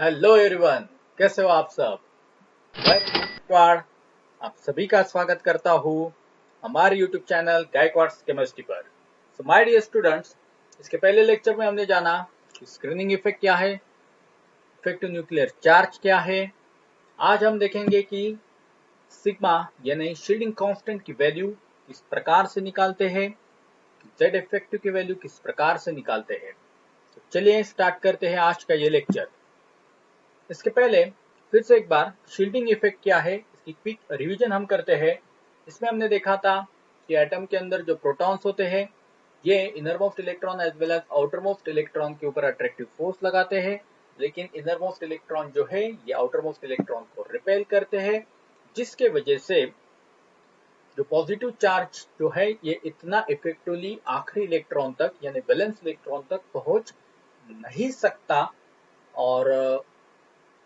Hello everyone, कैसे हो आप सब। मैं गायकवाड़ आप सभी का स्वागत करता हूँ हमारे यूट्यूब चैनल गायकवाड्स केमिस्ट्री पर। सो माय डियर स्टूडेंट्स, इसके पहले लेक्चर में हमने जाना कि स्क्रीनिंग इफेक्ट क्या है, इफेक्टिव न्यूक्लियर चार्ज क्या है। आज हम देखेंगे कि सिग्मा यानी शील्डिंग कांस्टेंट की वैल्यू किस प्रकार से निकालते हैं, जेड इफेक्टिव की वैल्यू किस प्रकार से निकालते हैं। तो चलिए स्टार्ट करते हैं आज का ये लेक्चर। इसके पहले फिर से एक बार शील्डिंग इफेक्ट क्या है इसकी क्विक रिवीजन हम करते हैं। इसमें हमने देखा था कि एटम के अंदर जो प्रोटॉन्स होते हैं ये inner most electron as well as outer most electron के ऊपर अट्रैक्टिव फोर्स लगाते हैं, लेकिन इनर मोस्ट इलेक्ट्रॉन जो है ये आउटर मोस्ट इलेक्ट्रॉन को रिपेल करते हैं, जिसके वजह से जो पॉजिटिव चार्ज जो है ये इतना इफेक्टिवली आखिरी इलेक्ट्रॉन तक यानी वैलेंस इलेक्ट्रॉन तक पहुंच नहीं सकता। और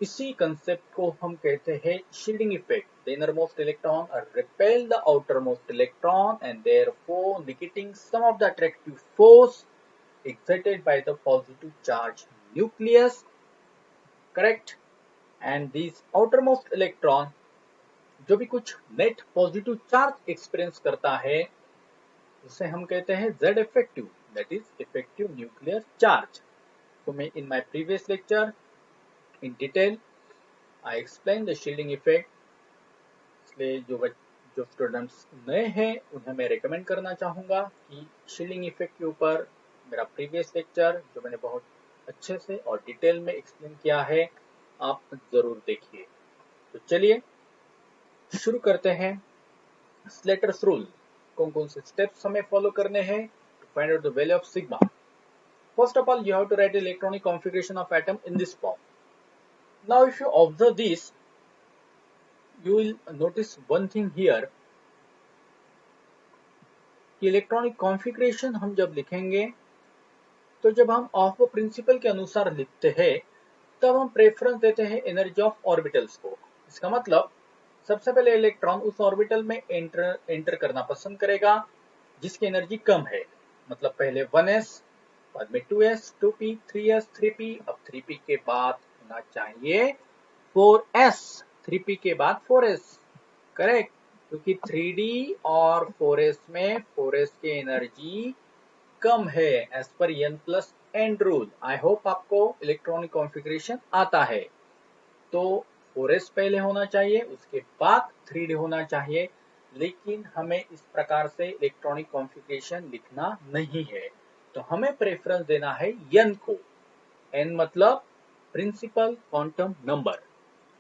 इसी कंसेप्ट को हम कहते हैं shielding effect. The innermost electron repel the outermost electron and therefore negating some of the attractive force exerted by the positive charge nucleus, correct? And these outermost electron जो भी कुछ नेट पॉजिटिव चार्ज एक्सपीरियंस करता है उसे हम कहते हैं Z effective, that is effective nuclear charge. So in my previous lecture in detail I explained the shielding effect, इसलिए जो स्टूडेंट्स नए हैं उन्हें मैं रिकमेंड करना चाहूँगा कि शील्डिंग इफेक्ट के ऊपर मेरा प्रीवियस लेक्चर जो मैंने बहुत अच्छे से और डिटेल में एक्सप्लेन किया है आप ज़रूर देखिए। तो चलिए शुरू करते हैं। स्लेटर्स रूल, कौन कौन से स्टेप्स हमें फॉलो करने हैं to find out the value of sigma. First of all you have to write electronic configuration of atom in this form. Now if you observe this you will notice one thing here कि electronic configuration हम जब लिखेंगे तो जब हम of principal के अनुसार लिखते हैं तब हम प्रेफरेंस देते हैं एनर्जी ऑफ ऑर्बिटल्स को। इसका मतलब सबसे पहले इलेक्ट्रॉन उस ऑर्बिटल में एंटर करना पसंद करेगा जिसकी एनर्जी कम है। मतलब पहले 1s, बाद में 2s, 2p, 3s, 3p, अब 3p के बाद होना चाहिए 4s, 3p के बाद 4s, करेक्ट? क्योंकि 3d और 4s में 4s की एनर्जी कम है एज पर n plus n rule. I hope आपको इलेक्ट्रॉनिक कॉन्फ़िगरेशन आता है। तो 4s पहले होना चाहिए, उसके बाद 3d होना चाहिए, लेकिन हमें इस प्रकार से इलेक्ट्रॉनिक कॉन्फ़िगरेशन लिखना नहीं है। तो हमें प्रेफरेंस देना है n को। n मतलब प्रिंसिपल क्वांटम नंबर।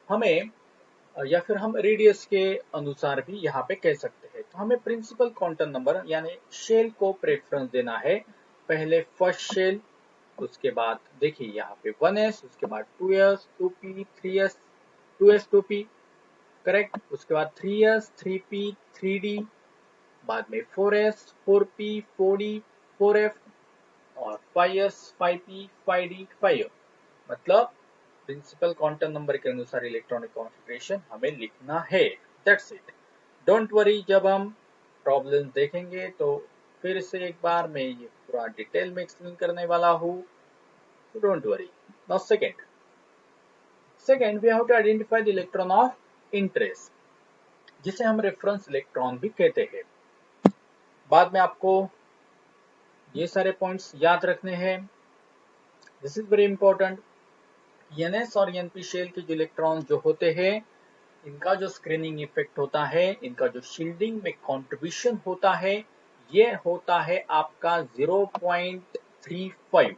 हमें या फिर हम रेडियस के अनुसार भी यहाँ पे कह सकते हैं। तो हमें प्रिंसिपल क्वांटम नंबर यानी शेल को प्रेफरेंस देना है। पहले फर्स्ट शेल, उसके बाद देखिए यहाँ पे 1s, उसके बाद 2s, 2p, 3s, 2s, 2p, correct? उसके बाद 3s, 3p, 3d, बाद में 4s, 4p, 4d, 4f और 5s, 5p, 5d, 5f। मतलब प्रिंसिपल क्वांटम नंबर के अनुसार इलेक्ट्रॉनिक कॉन्फ़िगरेशन हमें लिखना है। That's it. डोंट वरी, जब हम प्रॉब्लम देखेंगे तो फिर से एक बार मैं ये पूरा डिटेल में एक्सप्लेन करने वाला हूँ, तो don't worry. Now second we have to identify the electron of interest, जिसे हम रेफरेंस इलेक्ट्रॉन भी कहते हैं। बाद में आपको ये सारे पॉइंट्स याद रखने हैं। This is very important. NS और एनपी शेल के जो इलेक्ट्रॉन जो होते हैं इनका जो स्क्रीनिंग इफेक्ट होता है, इनका जो शील्डिंग में कंट्रीब्यूशन होता है, ये होता है आपका 0.35।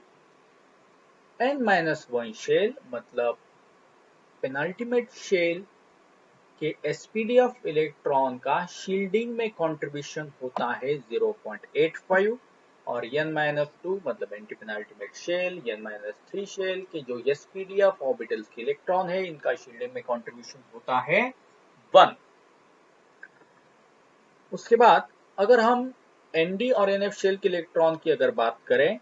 n-1 शेल मतलब पेनाल्टीमेट शेल के एसपीडी ऑफ इलेक्ट्रॉन का शील्डिंग में कंट्रीब्यूशन होता है 0.85, और n-2 मतलब anti penultimate shell, n-3 shell के जो एसपीडी ऑफ ऑर्बिटल्स के इलेक्ट्रॉन है इनका शील्डिंग में कंट्रीब्यूशन होता है 1। उसके बाद अगर हम एनडी और एनएफ शेल के इलेक्ट्रॉन की अगर बात करें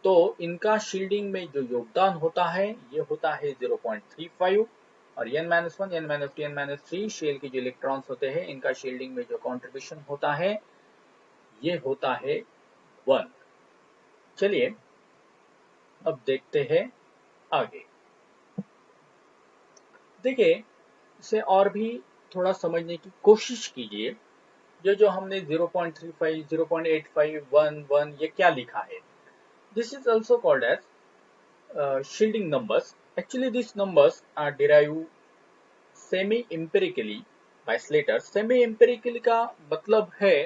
तो इनका शील्डिंग में जो योगदान होता है ये होता है 0.35, और n-1, n-2, n-3 शेल के जो इलेक्ट्रॉन्स होते हैं इनका शील्डिंग में जो कंट्रीब्यूशन होता है ये होता है 1। चलिए अब देखते हैं आगे। देखिए, इसे और भी थोड़ा समझने की कोशिश कीजिए। ये जो हमने 0.35, 0.85, 1, 1 ये क्या लिखा है? This is also called as shielding numbers. Actually, these numbers are derived semi-empirically by Slater. Semi-empirically का मतलब है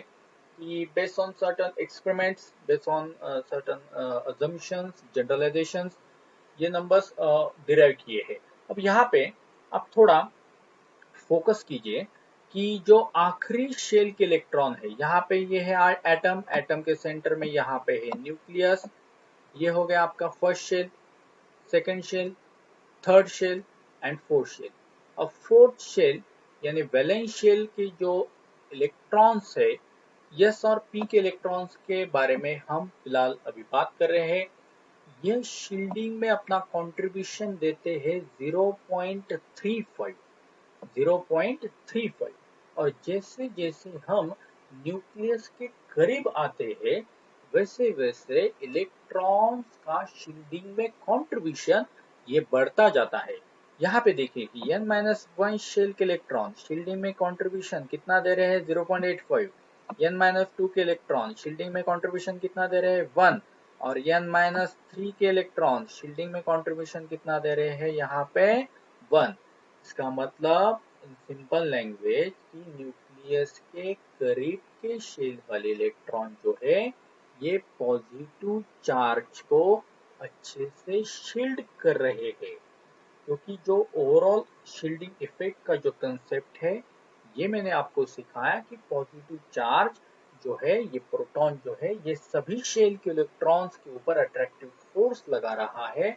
कि based on certain experiments, based on certain assumptions, generalizations, ये नंबर्स डिराइव किए हैं। अब यहाँ पे आप थोड़ा फोकस कीजिए कि जो आखिरी शेल के इलेक्ट्रॉन है, यहाँ पे ये है एटम, एटम के सेंटर में यहाँ पे है न्यूक्लियस, ये हो गया आपका first shell, second shell, third shell and fourth shell. अब फोर्थ शेल यानी वैलेंस शेल की जो इलेक्ट्रॉन्स है, यस और पी के इलेक्ट्रॉन्स के बारे में हम फिलहाल अभी बात कर रहे हैं। ये शील्डिंग में अपना कंट्रीब्यूशन देते हैं 0.35, 0.35। और जैसे जैसे हम न्यूक्लियस के करीब आते हैं, वैसे वैसे इलेक्ट्रॉन्स का शील्डिंग में कंट्रीब्यूशन ये बढ़ता जाता है। यहाँ पे देखिए कि n-1 शेल के इलेक्ट्रॉन शील्डिंग में कंट्रीब्यूशन कितना दे रहे हैं? 0.85। n-2 के इलेक्ट्रॉन शील्डिंग में कंट्रीब्यूशन कितना दे रहे हैं? 1। और n-3 के इलेक्ट्रॉन शील्डिंग में कंट्रीब्यूशन कितना दे रहे हैं? यहाँ पे 1। इसका मतलब इन सिंपल लैंग्वेज कि न्यूक्लियस के करीब के शेल वाले इलेक्ट्रॉन जो है, ये पॉजिटिव चार्ज को अच्छे से शील्ड कर रहे हैं। क्योंकि जो ओवरऑल शील्डिंग इफेक्ट का जो कंसेप्ट है, ये मैंने आपको सिखाया कि पॉजिटिव चार्ज जो है, ये प्रोटॉन जो है, ये सभी शेल के इलेक्ट्रॉन्स के ऊपर अट्रैक्टिव फोर्स लगा रहा है,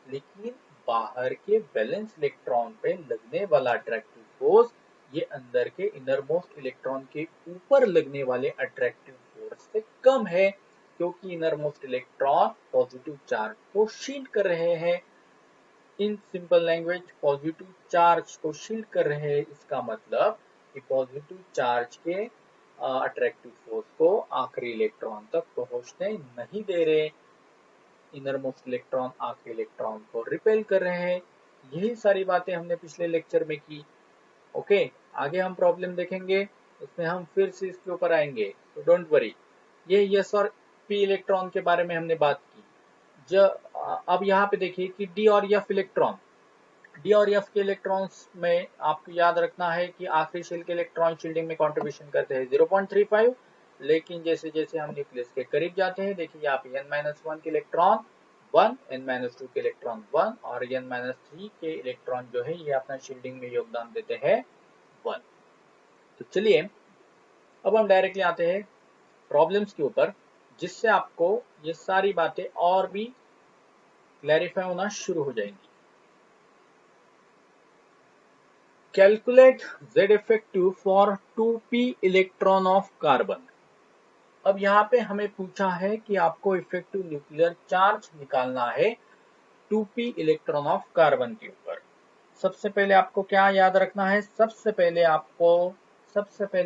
लेकिन बाहर के वैलेंस इलेक्ट्रॉन पे लगने वाला अट्रैक्टिव फोर्स ये अंदर के इनरमोस्ट इलेक्ट्रॉन के ऊपर लगने वाले अट्रैक्टिव फोर्स से कम है, क्योंकि इनरमोस्ट इलेक्ट्रॉन पॉजिटिव चार्ज को शील्ड कर रहे हैं। In simple language, positive charge को शील्ड कर रहे हैं, इसका मतलब कि पॉजिटिव चार्ज के अट्रैक्टिव फोर्स को आखिरी इलेक्ट्रॉन तक पहुंचने नहीं दे रहे। इनरमोस्ट इलेक्ट्रॉन आखिरी इलेक्ट्रॉन को रिपेल कर रहे हैं। यही सारी बातें हमने पिछले लेक्चर में की। ओके, आगे हम प्रॉब्लम देखेंगे, उसमें हम फिर से इसके ऊपर आएंगे, तो डोंट वरी। ये यस और पी इलेक्ट्रॉन के बारे में हमने बात की। अब यहाँ पे देखिए कि डी और एफ इलेक्ट्रॉन, डी और एफ के इलेक्ट्रॉन्स में आपको याद रखना है कि आखिरी शेल के इलेक्ट्रॉन शील्डिंग में कंट्रीब्यूशन करते हैं 0.35, लेकिन जैसे जैसे हम न्यूक्लियस के करीब जाते हैं, देखिए यहाँ पे n-1 के इलेक्ट्रॉन 1, n-2 के इलेक्ट्रॉन 1 और n-3 के इलेक्ट्रॉन जो है, ये अपना शील्डिंग में योगदान देते हैं 1। तो चलिए अब हम डायरेक्टली आते हैं प्रॉब्लम्स के ऊपर, जिससे आपको ये सारी बातें और भी क्लैरिफाई होना शुरू हो जाएंगी। Calculate Z effective for 2p electron of carbon. अब यहाँ पे हमें पूछा है कि आपको इफेक्टिव न्यूक्लियर चार्ज निकालना है 2p इलेक्ट्रॉन ऑफ कार्बन के ऊपर। सबसे पहले आपको क्या याद रखना है? सबसे पहले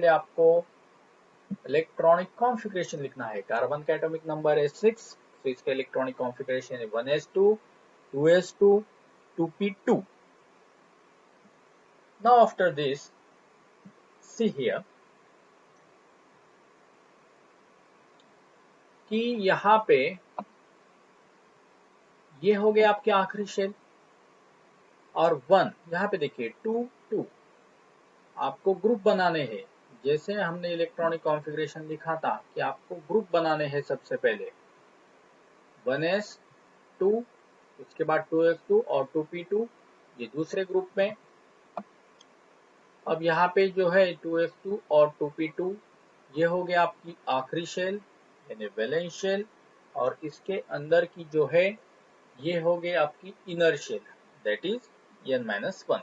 आपको इलेक्ट्रॉनिक कॉन्फ़िगरेशन लिखना है। कार्बन का एटॉमिक नंबर है 6, तो इसका इलेक्ट्रॉनिक कॉन्फ़िगरेशन है 1s2, 2s2, 2p2। Now after this, see here कि यहाँ पे ये हो गया आपके आखिरी शेल और 1, यहाँ पे देखिए 2, 2 आपको ग्रुप बनाने हैं। जैसे हमने इलेक्ट्रॉनिक कॉन्फ़िगरेशन लिखा था कि आपको ग्रुप बनाने हैं। सबसे पहले 1s2, उसके बाद 2s2 और 2p2, ये दूसरे ग्रुप में। अब यहाँ पे जो है 2s2 और 2p2, ये हो गया आपकी आखिरी शेल यानी वैलेंस शेल, और इसके अंदर की जो है ये हो गई आपकी inner shell, that is n-1।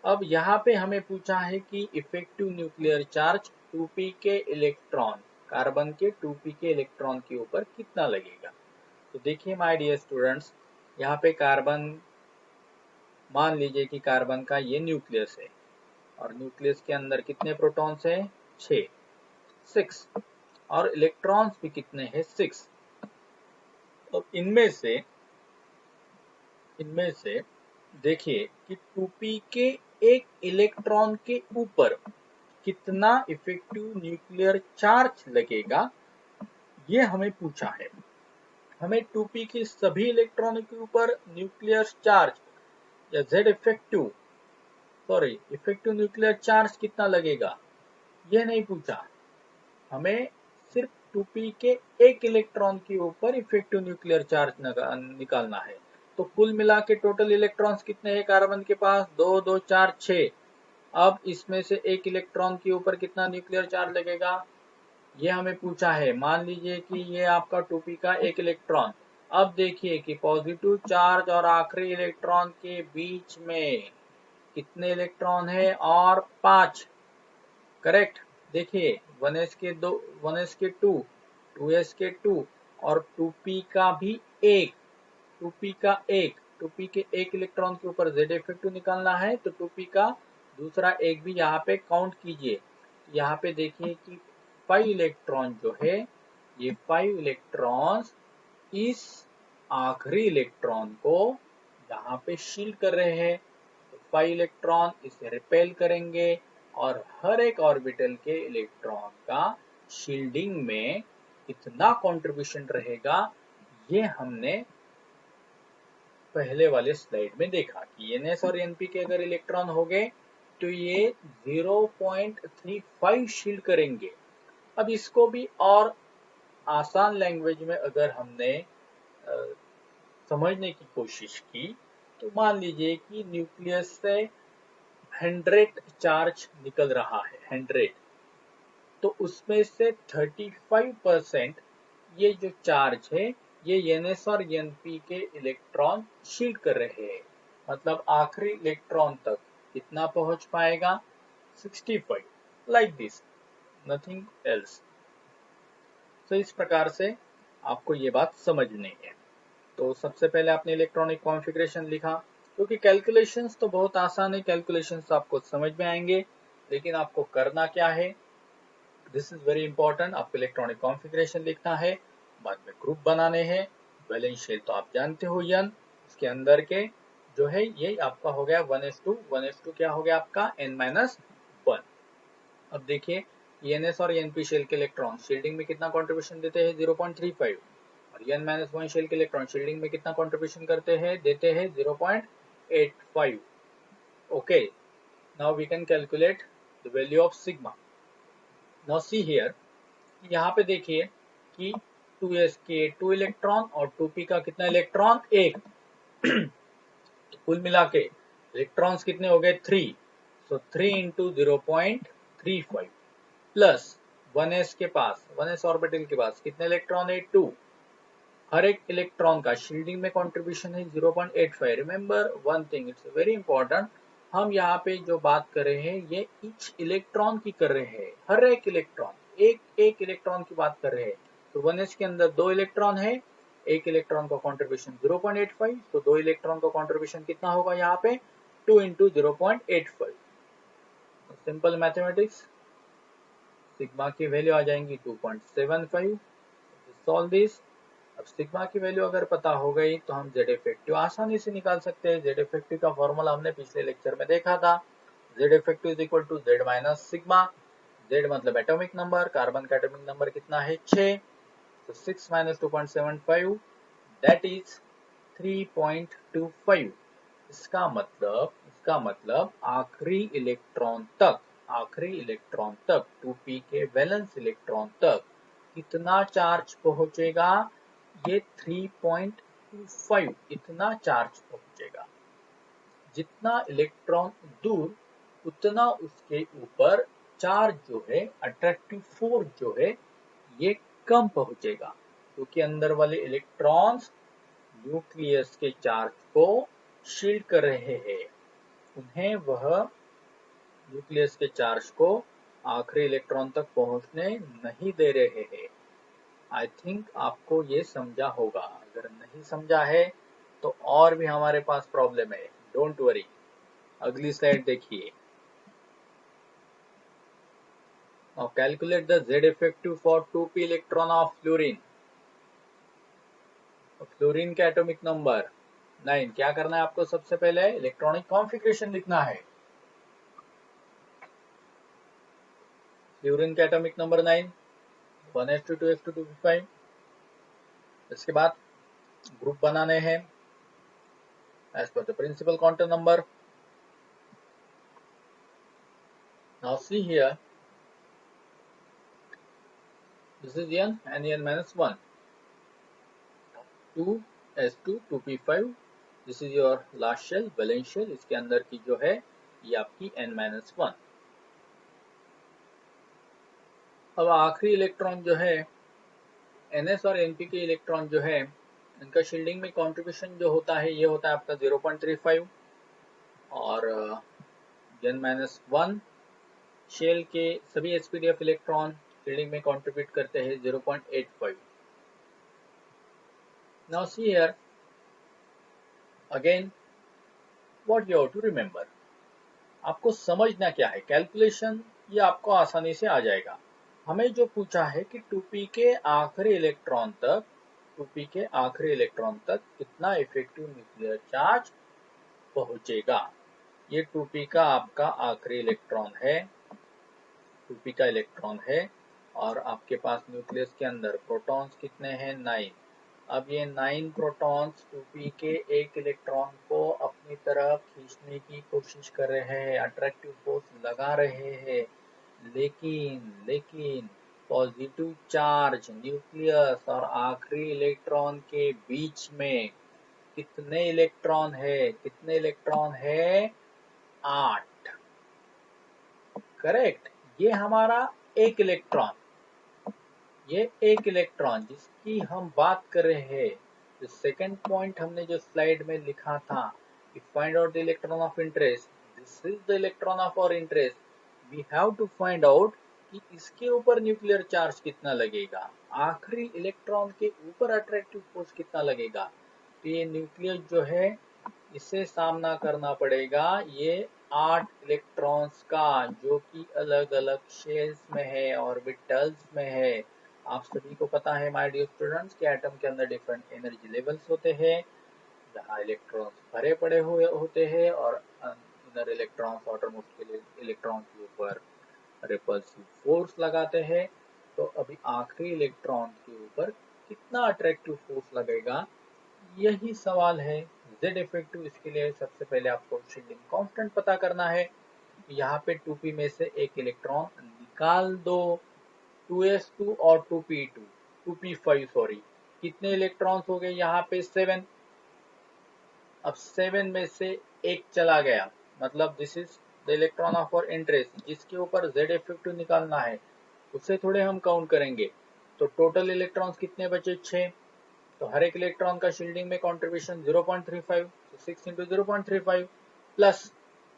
अब यहाँ पे हमें पूछा है कि इफेक्टिव न्यूक्लियर चार्ज 2p के इलेक्ट्रॉन, कार्बन के 2p के इलेक्ट्रॉन के ऊपर कितना लगेगा। तो देखिए माय डियर स्टूडेंट्स, यहाँ पे कार्बन, मान लीजिए कि कार्बन का ये न्यूक्लियस है और न्यूक्लियस के अंदर कितने प्रोटॉन्स हैं? 6, और इलेक्ट्रॉन्स भी कितने हैं? 6। अब इनमें से देखिए कि 2p के एक इलेक्ट्रॉन के ऊपर कितना इफेक्टिव न्यूक्लियर चार्ज लगेगा, ये हमें पूछा है। हमें 2p के सभी इलेक्ट्रॉनों के ऊपर न्यूक्लियर चार्ज या इफेक्टिव न्यूक्लियर चार्ज कितना लगेगा, यह नहीं पूछा। हमें सिर्फ 2p के एक इलेक्ट्रॉन के ऊपर इफेक्टिव न्यूक्लियर चार्ज निकालना है। तो कुल मिला के टोटल इलेक्ट्रॉन्स कितने हैं कार्बन के पास, 2 2 4 6। अब इसमें से एक इलेक्ट्रॉन के ऊपर कितना न्यूक्लियर चार्ज लगेगा, ये हमें पूछा है। मान लीजिए कि ये आपका 2p का एक इलेक्ट्रॉन। अब देखिए कि पॉजिटिव चार्ज और आखिरी इलेक्ट्रॉन के बीच में कितने इलेक्ट्रॉन है, और 5। करेक्ट। देखिए 1s के 2, 1s के 2, 2s के 2 और 2p का भी एक, 2p का एक, 2p के एक इलेक्ट्रॉन के ऊपर z इफेक्टिव निकालना है, तो 2p का दूसरा एक भी यहाँ पे काउंट कीजिए। यहाँ पे देखिए कि 5 इलेक्ट्रॉन जो है, ये 5 इलेक्ट्रॉन्स इस आखिरी इलेक्ट्रॉन को यहाँ पे शील्ड कर रहे हैं। तो 5 इलेक्ट्रॉन इसे रिपेल करेंगे और हर एक ऑर्बिटल के इलेक्ट्रॉन का शील्डिंग में कितना कंट्रीब्यूशन रहेगा, ये हमने पहले वाले स्लाइड में देखा कि ns और np के अगर इलेक्ट्रॉन हो गए तो ये 0.35 शील्ड करेंगे। अब इसको भी और आसान लैंग्वेज में अगर हमने समझने की कोशिश की, तो मान लीजिए कि न्यूक्लियस से 100 चार्ज निकल रहा है, 100, तो उसमें से 35% ये जो चार्ज है, ये ns और np के इलेक्ट्रॉन शील्ड कर रहे हैं। मतलब आखिरी इलेक्ट्रॉन तक कितना पहुंच पाएगा, 65, लाइक दिस, नथिंग एल्स। तो इस प्रकार से आपको ये बात समझनी है। तो सबसे पहले आपने इलेक्ट्रॉनिक कॉन्फ़िगरेशन लिखा, क्योंकि कैलकुलेशंस तो बहुत आसान है, कैलकुलेशंस आपको समझ में आएंगे, लेकिन आपको करना क्या है, दिस इज वेरी इंपॉर्टेंट। आपको इलेक्ट्रॉनिक कॉन्फ़िगरेशन लिखना है, बाद में ग्रुप बनाने हैं। वैलेंस शेल तो आप जानते हो, n इसके अंदर के जो है ये आपका हो गया 1s2, 1s2 क्या हो गया आपका n-1। अब देखिए ns और np शेल के इलेक्ट्रॉन शील्डिंग में कितना कंट्रीब्यूशन देते हैं, 0.35, और n-1 शेल के इलेक्ट्रॉन शील्डिंग में कितना कंट्रीब्यूशन करते हैं, देते हैं 0.85। Okay, now we can calculate the value of sigma. Now see here, यहाँ पे देखिए कि 2s के 2 इलेक्ट्रॉन और 2p का कितना इलेक्ट्रॉन, एक। तो कुल मिला के इलेक्ट्रॉन्स कितने हो गए, 3। सो 3 इंटू 0.35 प्लस 1s के पास, 1s ऑर्बिटल के पास कितने इलेक्ट्रॉन है, 2। हर एक इलेक्ट्रॉन का शील्डिंग में कंट्रीब्यूशन है 0.85। Remember one thing, it's very important, हम यहाँ पे जो बात कर रहे हैं ये ईच इलेक्ट्रॉन की कर रहे हैं, हर एक इलेक्ट्रॉन, एक एक इलेक्ट्रॉन की बात कर रहे हैं। तो 1s के अंदर 2 इलेक्ट्रॉन है, एक इलेक्ट्रॉन का कंट्रीब्यूशन 0.85, तो 2 इलेक्ट्रॉन का कंट्रीब्यूशन कितना होगा यहाँ पे, 2 इंटू 0.85। सिंपल मैथमेटिक्स, सिग्मा की वैल्यू आ जाएंगी 2.75। Solve this. अब सिग्मा की वैल्यू अगर पता हो गई तो हम z इफेक्टिव आसानी से निकाल सकते हैं। z इफेक्टिव का फॉर्मूला हमने पिछले लेक्चर में देखा था, z effective is equal to z minus sigma. z मतलब एटॉमिक नंबर, कार्बन का एटॉमिक नंबर कितना है, 6, तो 6 माइनस 2.75 दैट इज 3.25। इसका मतलब आखिरी इलेक्ट्रॉन तक 2p के वैलेंस इलेक्ट्रॉन तक कितना चार्ज पहुंचेगा, ये 3.25 इतना चार्ज पहुंचेगा। जितना इलेक्ट्रॉन दूर, उतना उसके ऊपर चार्ज जो है, अट्रैक्टिव फोर्स जो है, ये कम पहुंचेगा, क्योंकि अंदर वाले इलेक्ट्रॉन्स न्यूक्लियस के चार्ज को शील्ड कर रहे हैं। उन्हें वह न्यूक्लियस के चार्ज को आखिरी इलेक्ट्रॉन तक पहुंचने नहीं दे रहे हैं। आई थिंक आपको ये समझा होगा, अगर नहीं समझा है तो और भी हमारे पास प्रॉब्लम है, डोंट वरी। अगली स्लाइड देखिए। Now calculate the Z effective for 2p electron of fluorine. Fluorine का एटॉमिक नंबर 9। क्या करना है आपको? सबसे पहले इलेक्ट्रॉनिक कॉन्फ़िगरेशन लिखना है। फ्लोरीन का atomic number 9, 1s2 2s2 2p5। इसके बाद ग्रुप बनाने हैं एज पर the principal quantum number. Now see here, this is n and n minus 1, 2s2 2p5। This is your last shell, valence shell. इसके अंदर की जो है ये आपकी n-1। अब आखिरी इलेक्ट्रॉन जो है ns और np के इलेक्ट्रॉन जो है इनका शील्डिंग में कंट्रीब्यूशन जो होता है ये होता है आपका 0.35 और n-1 शेल के सभी sp_df इलेक्ट्रॉन शील्डिंग में कंट्रीब्यूट करते हैं 0.85। Now see here again what you have to remember. आपको समझना क्या है, कैलकुलेशन ये आपको आसानी से आ जाएगा। हमें जो पूछा है कि 2p के आखिरी इलेक्ट्रॉन तक, 2p के आखिरी इलेक्ट्रॉन तक कितना इफेक्टिव न्यूक्लियर चार्ज पहुंचेगा। ये 2p का आपका आखिरी इलेक्ट्रॉन है, 2p का इलेक्ट्रॉन है और आपके पास न्यूक्लियस के अंदर प्रोटॉन्स कितने हैं? 9। अब ये 9 प्रोटॉन्स 2p के एक इलेक्ट्रॉन को अपनी तरफ खींचने की कोशिश कर रहे हैं, अट्रैक्टिव फोर्स लगा रहे हैं, लेकिन पॉजिटिव चार्ज न्यूक्लियस और आखिरी इलेक्ट्रॉन के बीच में कितने इलेक्ट्रॉन है? कितने इलेक्ट्रॉन है? 8। करेक्ट। ये हमारा एक इलेक्ट्रॉन, ये एक इलेक्ट्रॉन जिसकी हम बात कर रहे हैं। जो सेकंड पॉइंट हमने जो स्लाइड में लिखा था, find out the electron of interest, this is the electron of our interest. We have to find out कि इसके ऊपर न्यूक्लियर चार्ज कितना लगेगा, आखिरी इलेक्ट्रॉन के ऊपर अट्रैक्टिव फोर्स कितना लगेगा। तो ये न्यूक्लियस जो है इसे सामना करना पड़ेगा ये 8 इलेक्ट्रॉन्स का, जो कि अलग अलग शेल्स में है, ऑर्बिटल्स में है। आप सभी को पता है माय डियर स्टूडेंट्स कि एटम के अंदर डिफरेंट एनर्जी लेवल्स होते हैं, जहाँ इलेक्ट्रॉन्स भरे पड़े हुए होते हैं और इनर इलेक्ट्रॉन्स आउटरमोस्ट के इलेक्ट्रॉन के ऊपर रिपल्सिव फोर्स लगाते हैं। तो अभी आखिरी इलेक्ट्रॉन के ऊपर कितना अट्रैक्टिव फोर्स लगेगा, यही सवाल है। Z इफेक्टिव, इसके लिए सबसे पहले आपको शील्डिंग कांस्टेंट पता करना है। यहाँ पे 2p में से एक इलेक्ट्रॉन निकाल दो, 2s2 और 2p2, 2p5 सॉरी। कितने इलेक्ट्रॉन्स हो गए यहाँ पे? 7। अब 7 में से एक चला गया, मतलब this is the electron of our interest, जिसके ऊपर Z इफेक्टिव निकालना है। उससे थोड़े हम काउंट करेंगे। तो टोटल इलेक्ट्रॉन्स कितने बचे? 6। तो हर एक इलेक्ट्रॉन का शील्डिंग में कंट्रीब्यूशन 0.35, तो 6 इंटू 0.35 प्लस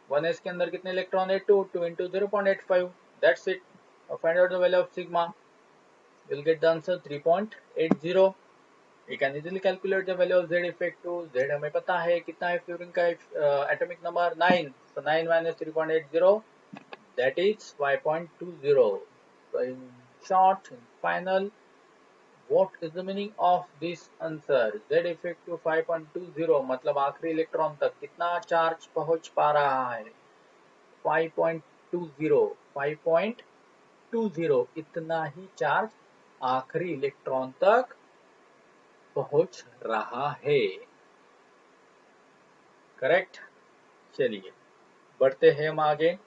1s के अंदर कितने इलेक्ट्रॉन है? 2 इंटू 0.85, दैट्स इट। और find out the value of sigma, will get the answer 3.80। You can easily calculate the value of Z effective. Z हमें पता है कितना है, फ्लोरीन का atomic number 9, so 9 minus 3.80, that is 5.20. So in short, in final, what is the meaning of this answer? Z effective 5.20, मतलब आखिरी electron तक कितना चार्ज पहुंच पा रहा है? 5.20, 5.20 इतना ही चार्ज आखिरी इलेक्ट्रॉन तक पहुंच रहा है। करेक्ट। चलिए बढ़ते हैं हम आगे।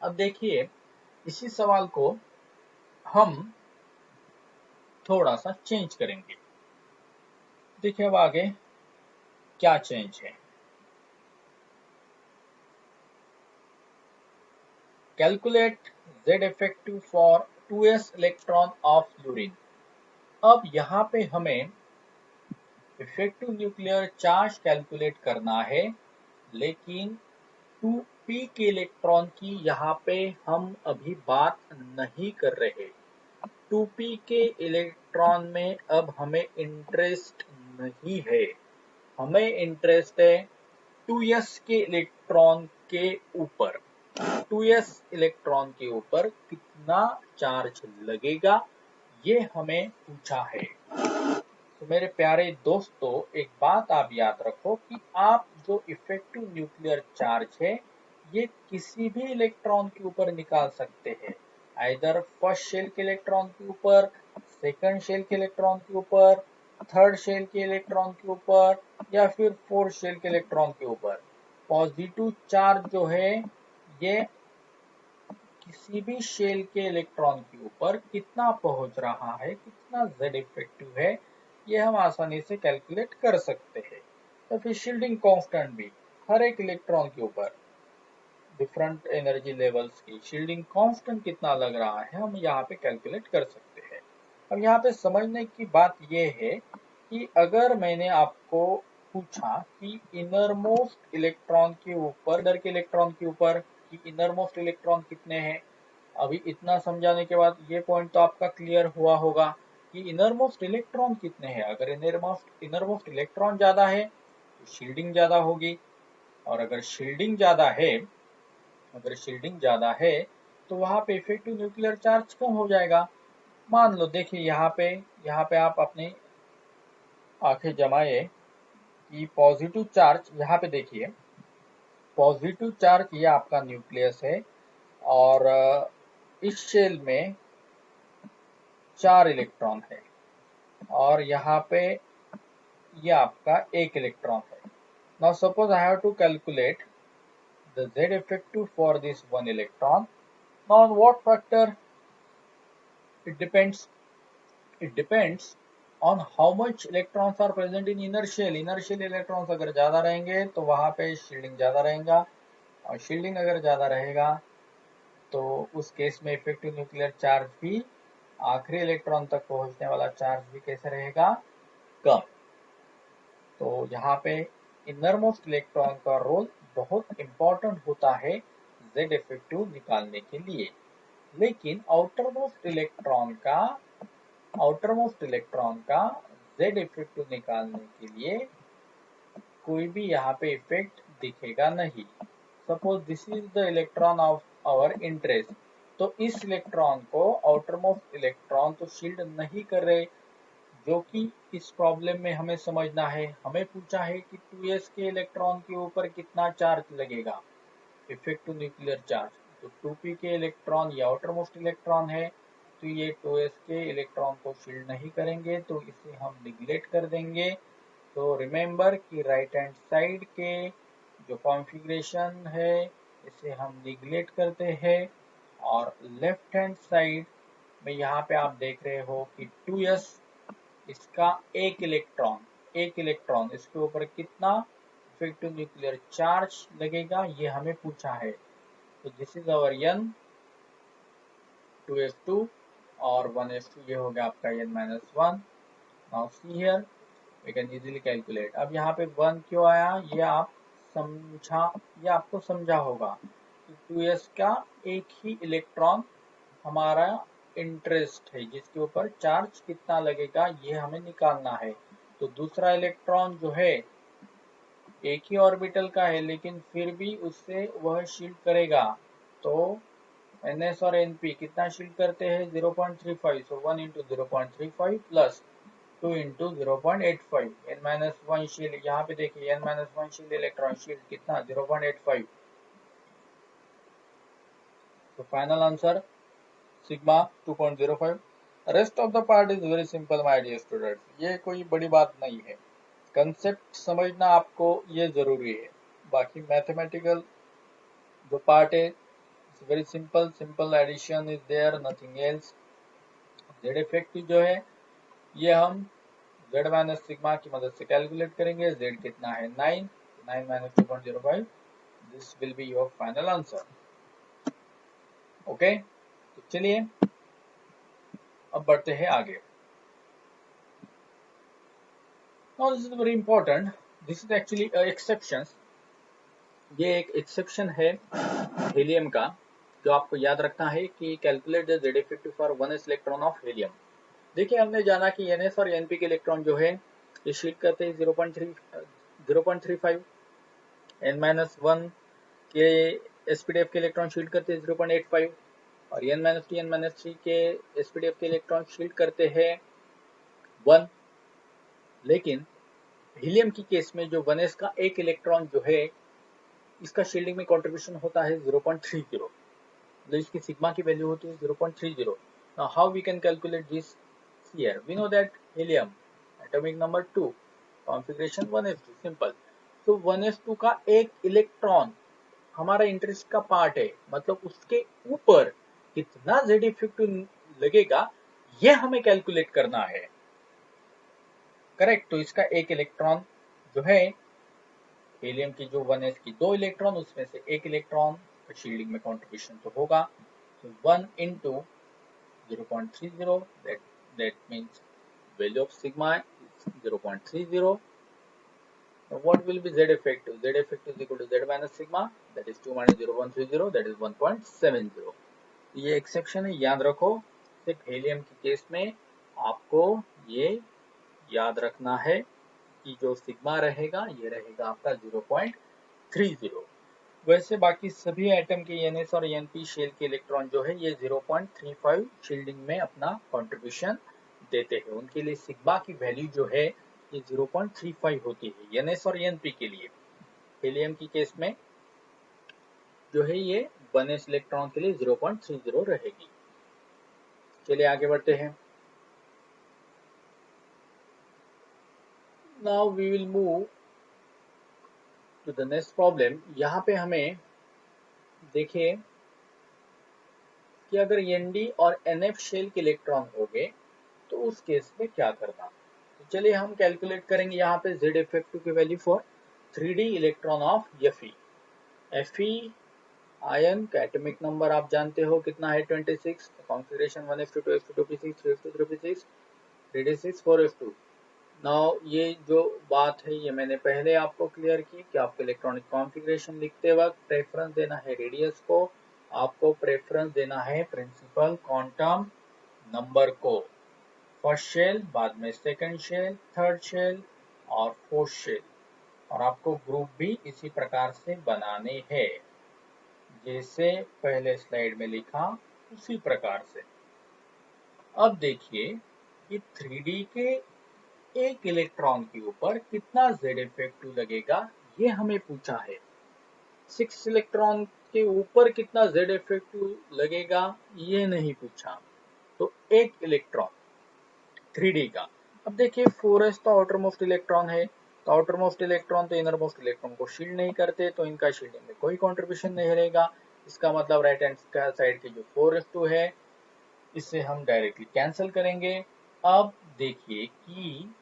अब देखिए इसी सवाल को हम थोड़ा सा चेंज करेंगे। देखिए अब आगे क्या चेंज है। Calculate Z effective for 2s electron of fluorine. अब यहाँ पे हमें इफेक्टिव न्यूक्लियर चार्ज कैलकुलेट करना है, लेकिन 2p के इलेक्ट्रॉन की यहाँ पे हम अभी बात नहीं कर रहे। 2p के इलेक्ट्रॉन में अब हमें इंटरेस्ट नहीं है, हमें इंटरेस्ट है 2s के इलेक्ट्रॉन के ऊपर। 2s इलेक्ट्रॉन के ऊपर कितना चार्ज लगेगा, ये हमें पूछा है। तो मेरे प्यारे दोस्तों, एक बात आप याद रखो कि आप जो इफेक्टिव न्यूक्लियर चार्ज है ये किसी भी इलेक्ट्रॉन के ऊपर निकाल सकते हैं। आइदर फर्स्ट शेल के इलेक्ट्रॉन के ऊपर, सेकंड शेल के इलेक्ट्रॉन के ऊपर, थर्ड शेल के इलेक्ट्रॉन के ऊपर, या फिर फोर्थ शेल के इलेक्ट्रॉन के ऊपर। पॉजिटिव चार्ज जो है ये किसी भी शेल के इलेक्ट्रॉन के ऊपर कितना पहुंच रहा है, कितना Z इफेक्टिव है, ये हम आसानी से कैलकुलेट कर सकते हैं। तो फिर शील्डिंग कांस्टेंट भी हर एक इलेक्ट्रॉन के ऊपर डिफरेंट एनर्जी लेवल्स की शील्डिंग कांस्टेंट कितना लग रहा है हम यहाँ पे कैलकुलेट कर सकते हैं। अब यहाँ पे समझने की बात ये है कि अगर मैंने आपको पूछा कि इनर मोस्ट इलेक्ट्रॉन के ऊपर, इधर के इलेक्ट्रॉन के ऊपर कि इनर मोस्ट इलेक्ट्रॉन कितने हैं, अभी इतना समझाने के बाद ये पॉइंट तो आपका क्लियर हुआ होगा कि इनर मोस्ट इलेक्ट्रॉन कितने हैं। अगर इनर मोस्ट इलेक्ट्रॉन ज्यादा है तो शील्डिंग ज्यादा होगी, और अगर शील्डिंग ज्यादा है तो वहां पे इफेक्टिव न्यूक्लियर चार्ज कम हो जाएगा। मान लो, देखिए यहाँ पे आप अपनी आंखें जमाए कि पॉजिटिव चार्ज, यहाँ पे देखिए पॉजिटिव चार्ज ये आपका न्यूक्लियस है, और इस शेल में 4 इलेक्ट्रॉन है, और यहाँ पे ये आपका 1 इलेक्ट्रॉन है। Now suppose I have to calculate the Z effective for this one electron. Now on what factor? It depends. It depends on how much electrons are present in inner shell. Inner shell electrons अगर ज्यादा रहेंगे तो वहां पे shielding ज्यादा रहेगा, और shielding अगर ज्यादा रहेगा तो उस केस में इफेक्टिव न्यूक्लियर चार्ज भी, आखिरी इलेक्ट्रॉन तक पहुंचने वाला चार्ज भी कैसे रहेगा, कम। तो यहाँ पे इनर मोस्ट इलेक्ट्रॉन का रोल बहुत इंपॉर्टेंट होता है Z इफेक्टिव निकालने के लिए। लेकिन आउटर मोस्ट इलेक्ट्रॉन का Z इफेक्टिव निकालने के लिए कोई भी यहाँ पे इफेक्ट दिखेगा नहीं। Suppose this is the electron of our interest, तो इस इलेक्ट्रॉन को आउटर मोस्ट इलेक्ट्रॉन तो शील्ड नहीं कर रहे, जो कि इस प्रॉब्लम में हमें समझना है। हमें पूछा है कि 2s के इलेक्ट्रॉन के ऊपर कितना चार्ज लगेगा, इफेक्टिव न्यूक्लियर चार्ज। तो 2p के इलेक्ट्रॉन या आउटर मोस्ट इलेक्ट्रॉन है, तो ये 2s के इलेक्ट्रॉन को शील्ड नहीं करेंगे, तो इसे हम निगलेक्ट कर देंगे। तो रिमेंबर कि राइट हैंड साइड के जो कॉन्फ़िगरेशन है इसे हम निगलेक्ट करते हैं, और लेफ्ट हैंड साइड में यहाँ पे आप देख रहे हो कि 2s, इसका एक इलेक्ट्रॉन इसके ऊपर कितना इफेक्टिव न्यूक्लियर चार्ज लगेगा ये हमें पूछा है। तो this is our n 2s2 और 1s2, ये हो गया आपका n-1। Now see here we can easily calculate. अब यहाँ पे 1 क्यों आया, ये आपको समझा होगा कि 2s का एक ही इलेक्ट्रॉन हमारा इंटरेस्ट है, जिसके ऊपर चार्ज कितना लगेगा ये हमें निकालना है। तो दूसरा इलेक्ट्रॉन जो है एक ही ऑर्बिटल का है, लेकिन फिर भी उससे वह शील्ड करेगा। तो ns और np कितना शील्ड करते हैं, 0.35। सो 1 into 0.35 plus 2 into 0.85। n-1 shield, यहाँ पे देखिए n-1 शील्ड इलेक्ट्रॉन शील्ड कितना, 0.85। तो final answer sigma 2.05। Rest of the part is very simple my dear students, ये कोई बड़ी बात नहीं है। कंसेप्ट समझना आपको ये जरूरी है, बाकी मैथमेटिकल जो पार्ट है it's very simple addition is there, nothing else. Z effective जो है ये हम z माइनस सिग्मा की मदद से कैलकुलेट करेंगे। z कितना है, 9, 9 minus 2.05, this will be your final answer. Okay, तो चलिए अब बढ़ते हैं आगे। Now this is very important. This is actually a exception. ये एक एक्सेप्शन है हीलियम का, जो आपको याद रखना है कि calculate the Z effective for 1s electron of helium. देखिए हमने जाना कि ns और np के इलेक्ट्रॉन जो है ये शील्ड करते हैं 0.35, n-1 के spdf के इलेक्ट्रॉन शील्ड करते हैं 0.85, और n-2 n-3 के spdf के इलेक्ट्रॉन शील्ड करते हैं 1। लेकिन हीलियम की केस में जो 1s का एक इलेक्ट्रॉन जो है इसका शील्डिंग में कंट्रीब्यूशन होता है 0.30, मतलब इसकी सिग्मा की वैल्यू होती है 0.30। Now how we can calculate this here? We know that helium atomic number 2, configuration 1s2, simple. तो 1s2 का एक इलेक्ट्रॉन हमारा इंटरेस्ट का पार्ट है, मतलब उसके ऊपर कितना Z इफेक्टिव लगेगा ये हमें कैलकुलेट करना है, करेक्ट? तो इसका एक इलेक्ट्रॉन जो है हीलियम की जो 1s की 2 इलेक्ट्रॉन, उसमें से एक इलेक्ट्रॉन शील्डिंग में कंट्रीब्यूशन तो होगा, तो 1 into 0.30, that means value of sigma is 0.30. Now what will be Z effective? Z effective is equal to Z minus sigma, that is 2 minus 0.30, that is 1.70. ये exception है, याद रखो। सिर्फ हीलियम की केस में आपको ये याद रखना है कि जो सिग्मा रहेगा ये रहेगा आपका 0.30। वैसे बाकी सभी एटम के NS और NP शेल के इलेक्ट्रॉन जो है ये 0.35 शील्डिंग में अपना कंट्रीब्यूशन देते हैं। उनके लिए सिग्मा की वैल्यू जो है ये 0.35 होती है NS और NP के लिए। हीलियम की केस में जो है ये 1s इलेक्ट्रॉन के लिए 0.30 रहेगी। चलिए आगे बढ़ते हैं। Now we will move to the next problem। यहाँ पे हमें देखिए कि अगर Nd और Nf शेल के इलेक्ट्रॉन हो गए तो उस केस में क्या करना। तो चलिए हम कैलकुलेट करेंगे यहाँ पे Z इफेक्टिव की value for 3d electron of Fe। Fe ion का एटॉमिक नंबर आप जानते हो कितना है 26, configuration 1s2 2s2 2p6 3s2 3p6 3d6 4s2। Now ये जो बात है ये मैंने पहले आपको क्लियर की कि आपको इलेक्ट्रॉनिक कॉन्फ़िगरेशन लिखते वक्त प्रेफरेंस देना है रेडियस को, आपको प्रेफरेंस देना है प्रिंसिपल क्वांटम नंबर को। फर्स्ट शेल, बाद में सेकंड शेल, थर्ड शेल और फोर्थ शेल, और आपको ग्रुप भी इसी प्रकार से बनाने हैं जैसे पहले स्लाइड में लिखा उसी प्रकार से। अब देखिए कि 3D के एक इलेक्ट्रॉन के ऊपर कितना Z इफेक्टिव लगेगा ये हमें पूछा है। 6 इलेक्ट्रॉन के ऊपर कितना Z इफेक्टिव लगेगा ये नहीं पूछा। तो एक इलेक्ट्रॉन 3D का, अब देखिए 4s तो आउटर मोस्ट इलेक्ट्रॉन है, तो आउटर मोस्ट इलेक्ट्रॉन तो इनर मोस्ट इलेक्ट्रॉन को शील्ड नहीं करते, तो इनका शील्डिंग में कोई कंट्रीब्यूशन नहीं रहेगा। इसका मतलब राइट हैंड साइड के जो 4s2 है इसे हम डायरेक्टली कैंसिल करेंगे। अब देखिए कि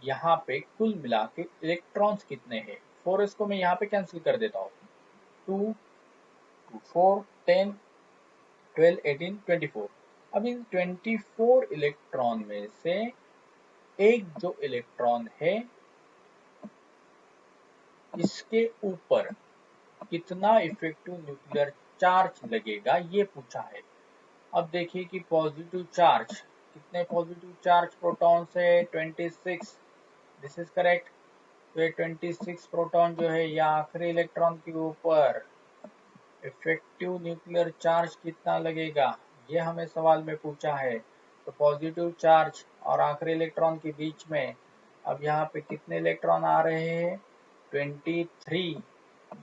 यहाँ पे कुल मिला के इलेक्ट्रॉन्स कितने हैं। 4s को मैं यहाँ पे कैंसिल कर देता हूँ, 2 2 4 10 12 18 24। अब इन 24 इलेक्ट्रॉन में से एक जो इलेक्ट्रॉन है इसके ऊपर कितना इफेक्टिव न्यूक्लियर चार्ज लगेगा ये पूछा है। अब देखिए कि पॉजिटिव चार्ज, कितने पॉजिटिव चार्ज प्रोटॉन्स है 26, दिस इज करेक्ट। तो ये 26 प्रोटॉन जो है या आखिरी इलेक्ट्रॉन के ऊपर इफेक्टिव न्यूक्लियर चार्ज कितना लगेगा ये हमें सवाल में पूछा है। तो पॉजिटिव चार्ज और आखिरी इलेक्ट्रॉन के बीच में अब यहाँ पे कितने इलेक्ट्रॉन आ रहे हैं 23।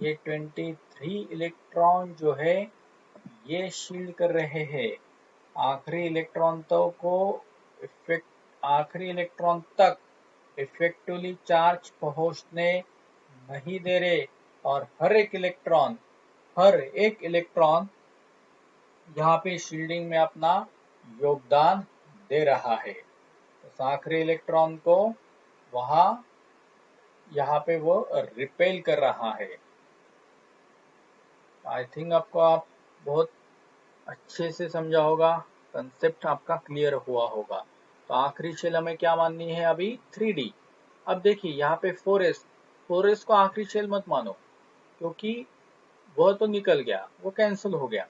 ये 23 इलेक्ट्रॉन जो है ये शील्ड कर रहे हैं आखिरी इलेक्ट्रॉन आखिरी इलेक्ट्रॉन तक इफेक्टिवली चार्ज पहुंचने नहीं दे रहे, और हर एक इलेक्ट्रॉन यहाँ पे शील्डिंग में अपना योगदान दे रहा है। तो आखिरी इलेक्ट्रॉन को वहां यहाँ पे वो रिपेल कर रहा है। आई थिंक आपको आप बहुत अच्छे से समझा होगा, कंसेप्ट आपका क्लियर हुआ होगा। तो आखिरी शेल हमें क्या माननी है अभी 3D। अब देखिए यहाँ पे 4s को आखिरी शेल मत मानो क्योंकि वह तो निकल गया, वो कैंसिल हो गया।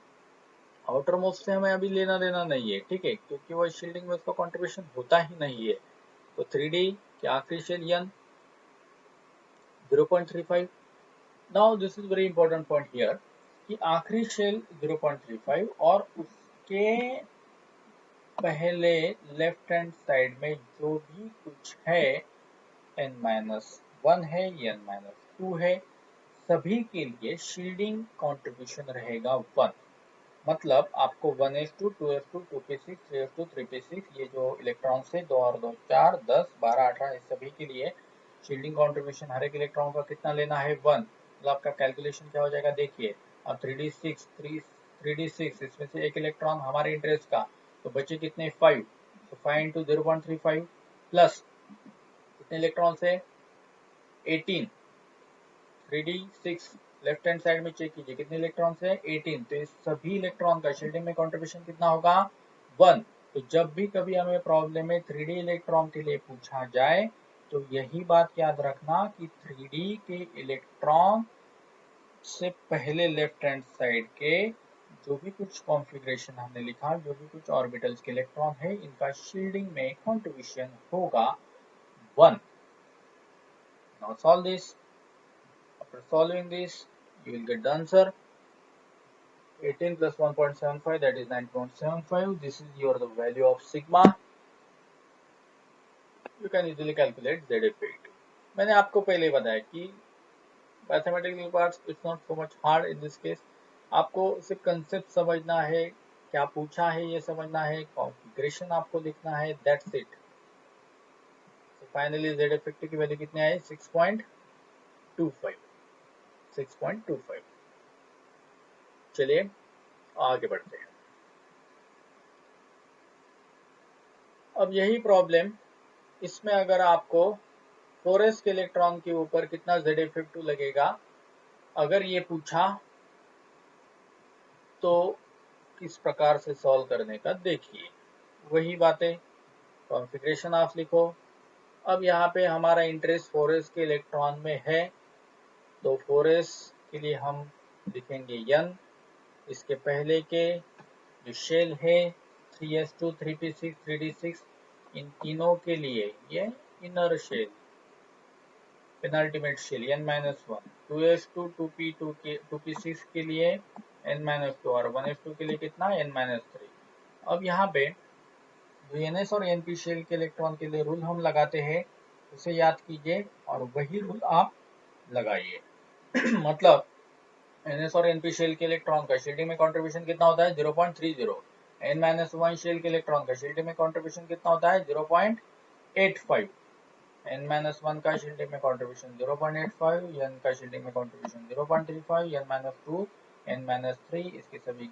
आउटर मोस्ट से हमें अभी लेना देना नहीं है, ठीक है, क्योंकि वो शील्डिंग में उसका कंट्रीब्यूशन होता ही नहीं है। तो 3D की आखिरी shell N 0.35। Now this is very important point here कि आखिरी शेल 0.35 और उसके पहले लेफ्ट हैंड साइड में जो भी कुछ है n-1 है, ये n-2 है, सभी के लिए शील्डिंग कंट्रीब्यूशन रहेगा 1। मतलब आपको 1s2, 2s2, 2p6, 3s2, 3p6 ये जो इलेक्ट्रॉन्स है 2 और 2 4, 10, 12, 18 इस सभी के लिए शील्डिंग कंट्रीब्यूशन हर एक इलेक्ट्रॉन का कितना लेना है 1। मतलब आपका कैलकुलेशन क्या हो जाएगा देखिए। अब 3d6 इसमें से एक इलेक्ट्रॉन हमारे इंटरेस्ट का, तो बचे कितने 5, तो 5 इंटू 0.35 प्लस कितने इलेक्ट्रॉन से 18, 3d6 लेफ्ट हैंड साइड में चेक कीजिए कितने इलेक्ट्रॉन है 18, तो इस सभी इलेक्ट्रॉन का शील्डिंग में कंट्रीब्यूशन कितना होगा 1। तो जब भी कभी हमें प्रॉब्लम में 3d इलेक्ट्रॉन के लिए पूछा जाए तो यही बात याद रखना कि 3d के इलेक्ट्रॉन से पहले लेफ्ट हैंड साइड के जो भी कुछ कॉन्फ़िगरेशन हमने लिखा, जो भी कुछ ऑर्बिटल्स के इलेक्ट्रॉन है, इनका शील्डिंग में कंट्रीब्यूशन होगा 1। Now solve this. After solving this, you will get the answer 18 plus 1.75, that is 9.75. This is your the value of sigma. You can easily calculate Z effect. मैंने आपको पहले बताया कि mathematical parts it's not so much hard in this case. आपको सिर्फ concept समझना है, क्या पूछा है ये समझना है, कॉन्फ़िगरेशन आपको लिखना है, that's it. So finally Z effect की वैल्यू कितनी आई 6.25। 6.25। चलिए आगे बढ़ते हैं। अब यही प्रॉब्लम इसमें अगर आपको 4s के इलेक्ट्रॉन के ऊपर कितना Z इफेक्टिव लगेगा अगर ये पूछा तो किस प्रकार से सॉल्व करने का देखिए। वही बातें, कॉन्फ़िगरेशन आप लिखो। अब यहाँ पे हमारा इंटरेस्ट 4s के इलेक्ट्रॉन में है, तो 4s के लिए हम लिखेंगे n। इसके पहले के जो शेल है 3s2, 3p6, 3d6, इन तीनों के लिए ये inner shell, penultimate shell n-1, 2s2, 2p2 के 2p6 के लिए n-2 और 1s2 के लिए कितना n-3। अब यहाँ पे जो ns और np शेल के इलेक्ट्रॉन के लिए रूल हम लगाते हैं उसे याद कीजिए और वही रूल आप लगाइए। मतलब ns और np शेल के इलेक्ट्रॉन का शील्डिंग में कंट्रीब्यूशन कितना होता है 0.30, n-1 शेल के इलेक्ट्रॉन का शील्डिंग में कंट्रीब्यूशन कितना होता है 0.85, n-1 का शील्डिंग में कंट्रीब्यूशन 0.85, n का शील्डिंग में कंट्रीब्यूशन 0.35, n-2, n-3 इसके सभी,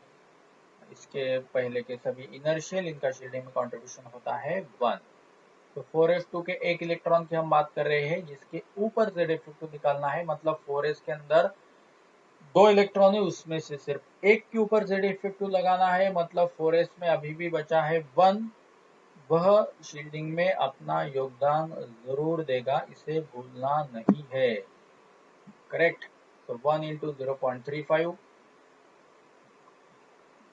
इसके पहले के सभी इनर शेल, इनका शील्डिंग में कंट्रीब्यूशन होता है 1। तो 4s2 के एक इलेक्ट्रॉन की हम बात कर रहे हैं जिसके ऊपर Z इफेक्टिव निकालना है। मतलब 4s के अंदर 2 इलेक्ट्रॉन है, उसमें से सिर्फ एक के ऊपर Z इफेक्टिव लगाना है। मतलब 4s में अभी भी बचा है 1, वह शील्डिंग में अपना योगदान जरूर देगा, इसे भूलना नहीं है। करेक्ट। तो 1 इंटू 0.35,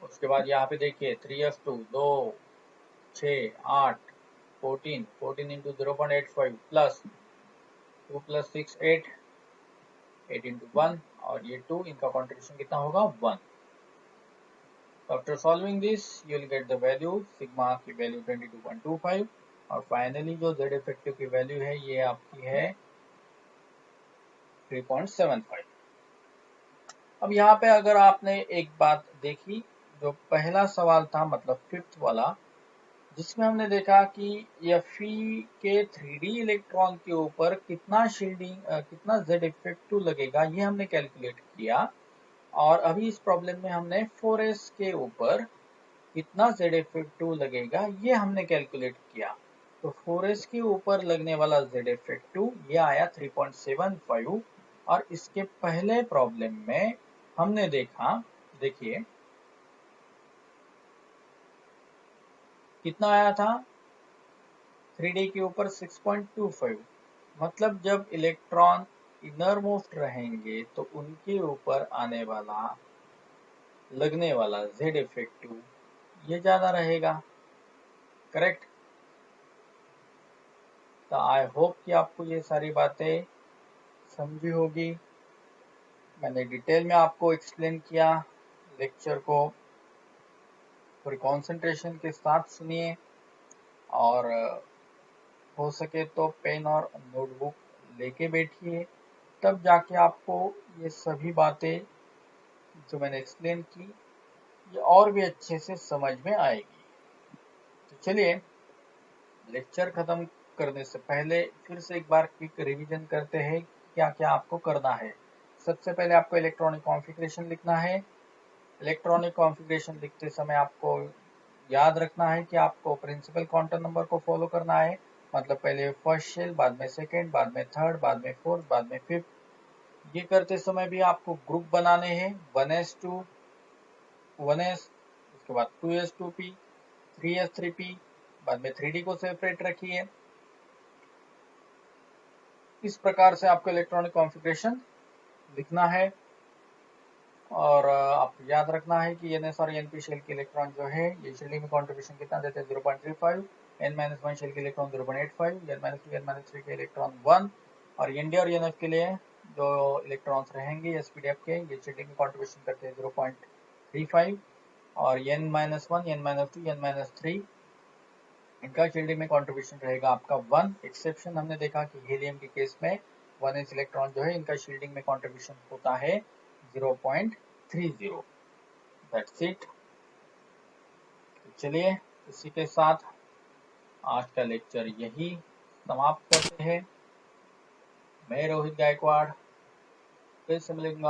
उसके बाद यहाँ पे देखिए 3s2 2, 6, 8, 14 into 0.85 plus 2 plus 6 8, 8 into 1 और ये 2, इनका कॉन्ट्रीब्यूशन कितना होगा 1। After solving this you will get the value, sigma की वैल्यू 22.25 और फाइनली जो Z इफेक्टिव की वैल्यू है ये आपकी है 3.75। अब यहाँ पे अगर आपने एक बात देखी, जो पहला सवाल था मतलब 5th वाला, जिसमें हमने देखा कि Fe के 3d इलेक्ट्रॉन के ऊपर कितना शील्डिंग कितना Z इफेक्टिव लगेगा ये हमने कैलकुलेट किया। और अभी इस प्रॉब्लम में हमने 4s के ऊपर कितना Z इफेक्टिव लगेगा ये हमने कैलकुलेट किया। तो 4s के ऊपर लगने वाला Z इफेक्टिव ये आया 3.75 और इसके पहले प्रॉब्लम में हमने देखा, देखिए कितना आया था 3d के ऊपर 6.25। मतलब जब इलेक्ट्रॉन इनर मोस्ट रहेंगे तो उनके ऊपर आने वाला लगने वाला Z इफेक्टिव ये ज्यादा रहेगा। करेक्ट। तो आई होप कि आपको ये सारी बातें समझी होगी। मैंने डिटेल में आपको एक्सप्लेन किया। लेक्चर को थोड़ी कंसंट्रेशन के साथ सुनिए और हो सके तो पेन और नोटबुक लेके बैठिए, तब जाके आपको ये सभी बातें जो मैंने एक्सप्लेन की ये और भी अच्छे से समझ में आएगी। तो चलिए लेक्चर खत्म करने से पहले फिर से एक बार क्विक रिवीजन करते हैं क्या क्या आपको करना है। सबसे पहले आपको इलेक्ट्रॉनिक कॉन्फ़िगरेशन लिखना है। इलेक्ट्रॉनिक कॉन्फ़िगरेशन लिखते समय आपको याद रखना है कि आपको प्रिंसिपल क्वांटम नंबर को फॉलो करना है, मतलब पहले फर्स्ट शेल, बाद में सेकेंड, बाद में थर्ड, बाद में फोर्थ, बाद में फिफ्थ। ये करते समय भी आपको ग्रुप बनाने हैं 1s2 1s, उसके बाद 2s2p, 3s3p, बाद में 3d को सेपरेट रखिए। इस प्रकार से आपको इलेक्ट्रॉनिक कॉन्फ़िगरेशन लिखना है। और आपको याद रखना है कि एनएस और एनपी शेल के इलेक्ट्रॉन जो है ये शील्डिंग में कंट्रीब्यूशन कितना देते हैं 0.35, n-1 शेल के इलेक्ट्रॉन 0.85, n-2 n-3 के इलेक्ट्रॉन 1 और एनडी और एनएफ के लिए जो इलेक्ट्रॉन्स रहेंगे एसपीडीएफ के ये शील्डिंग में कंट्रीब्यूशन करते हैं 0.35 और n-1 n-2 n-3 इनका शील्डिंग में कंट्रीब्यूशन रहेगा आपका 1। एक्सेप्शन हमने देखा कि हीलियम के केस में 1s इलेक्ट्रॉन जो है इनका शील्डिंग में कंट्रीब्यूशन होता है 0.30। That's it. चलिए इसी के साथ आज का लेक्चर यही समाप्त करते हैं। मैं रोहित गायकवाड़ फिर से मिलूंगा